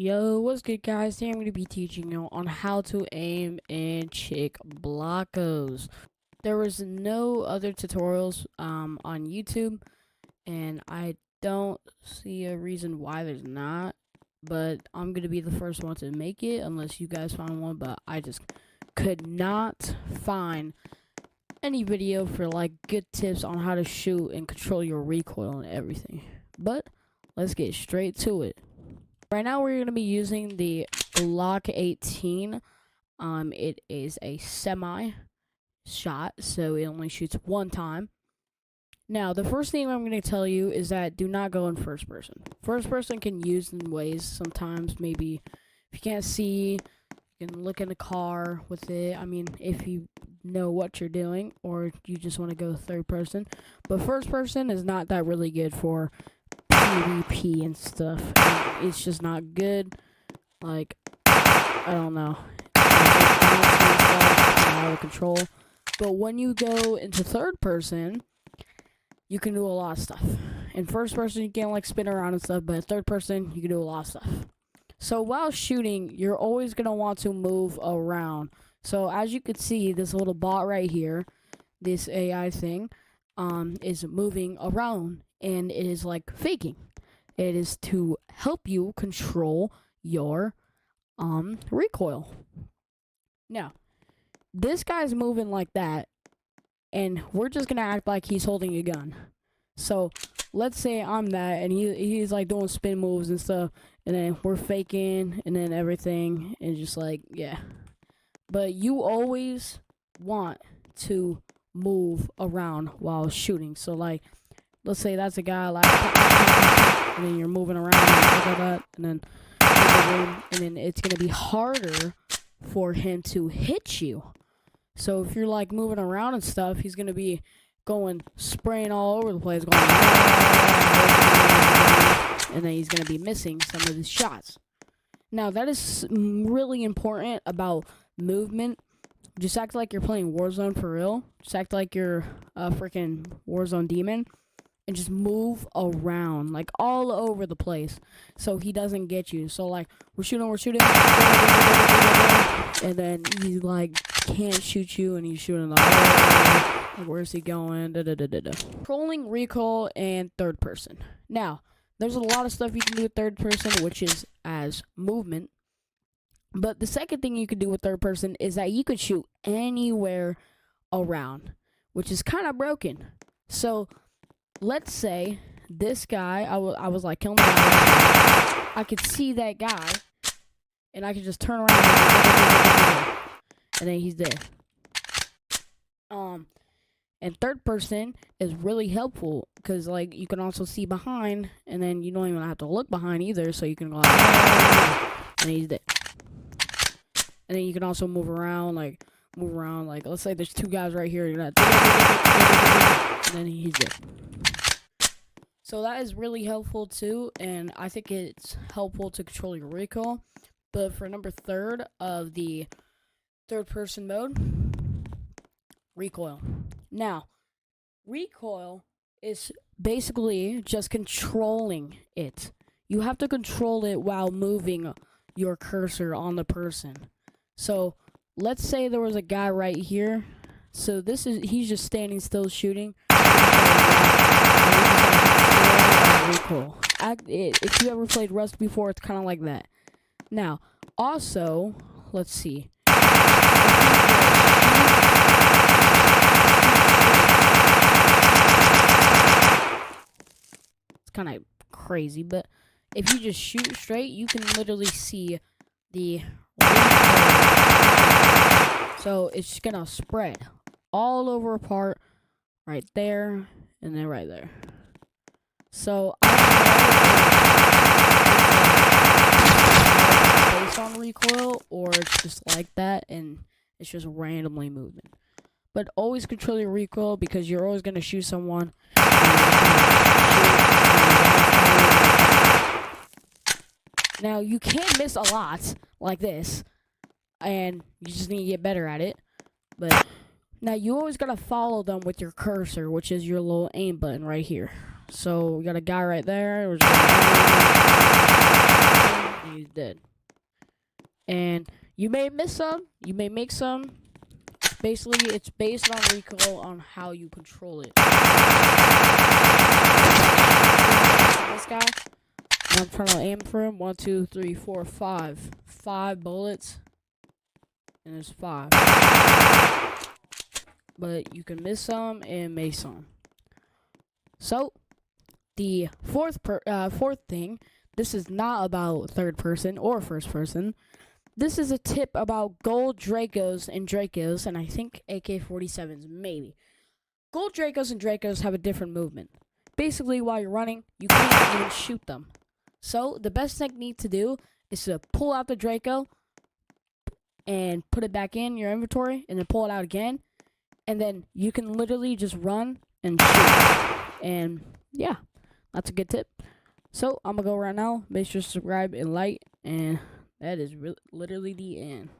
Yo, what's good, guys? Today I'm going to be teaching you on how to aim in Chic Blockos. There was no other tutorials on YouTube, and I don't see a reason why there's not, but I'm going to be the first one to make it unless you guys find one, but I just could not find any video for like good tips on how to shoot and control your recoil and everything. But let's get straight to it. Right now we're going to be using the Glock 18. It is a semi shot, so it only shoots one time. Now, the first thing I'm going to tell you is that do not go in first person. First person can use in ways sometimes, maybe if you can't see, you can look in the car with it. I mean, if you know what you're doing, or you just want to go third person. But first person is not that really good for PvP and stuff. And it's just not good. Like, I don't know. It's out of control. But when you go into third person, you can do a lot of stuff. In first person, you can like spin around and stuff, but third person, you can do a lot of stuff. So while shooting, you're always gonna want to move around. So as you can see, this little bot right here, this AI thing, is moving around, and it is like faking. It is to help you control your recoil. Now, this guy's moving like that, and we're just gonna act like he's holding a gun. So let's say I'm that, and he's like doing spin moves and stuff, and then we're faking, and then everything, and just like, yeah. But you always want to move around while shooting. So like, let's say that's a guy like, and then you're moving around like that, and then it's gonna be harder for him to hit you. So if you're like moving around and stuff, he's gonna be going spraying all over the place, going, and then he's gonna be missing some of his shots. Now that is really important about movement. Just act like you're playing Warzone for real. Just act like you're a freaking Warzone demon, and just move around like all over the place so he doesn't get you. So like we're shooting, and then he like can't shoot you, and he's shooting like, where's he going? Controlling recoil and third person. Now, there's a lot of stuff you can do with third person, which is as movement. But the second thing you can do with third person is that you could shoot anywhere around, which is kind of broken. So let's say this guy, I was like killing the guy. I could see that guy, and I could just turn around, and then he's there. And third person is really helpful because like you can also see behind, and then you don't even have to look behind either, so you can go like, and he's there. And then you can also move around, like let's say there's two guys right here, you're not, and then he's there. So that is really helpful too, and I think it's helpful to control your recoil. But for number third of the third person mode, recoil. Now, recoil is basically just controlling it. You have to control it while moving your cursor on the person. So let's say there was a guy right here. So he's just standing still shooting. Recoil. If you ever played Rust before, it's kind of like that. Now, also, let's see. It's kind of crazy, but if you just shoot straight, you can literally see the recoil. So it's just gonna spread all over a part right there, and then right there. So based on recoil, or it's just like that, and it's just randomly moving. But always control your recoil, because you're always gonna shoot someone. Now you can miss a lot like this, and you just need to get better at it. But now you always gotta follow them with your cursor, which is your little aim button right here. So we got a guy right there. He's dead. And you may miss some, you may make some. Basically, it's based on recoil on how you control it. This guy, I'm trying to aim for him. 1, 2, 3, 4, 5. 5 bullets. And there's 5. But you can miss some and make some. So, the fourth thing, this is not about third person or first person. This is a tip about gold Dracos and Dracos, and I think AK-47s, maybe. Gold Dracos and Dracos have a different movement. Basically, while you're running, you can't even shoot them. So, the best technique to do is to pull out the Draco and put it back in your inventory, and then pull it out again, and then you can literally just run and shoot. And, yeah, that's a good tip. So, I'm going to go right now. Make sure to subscribe and like, and that is literally the end.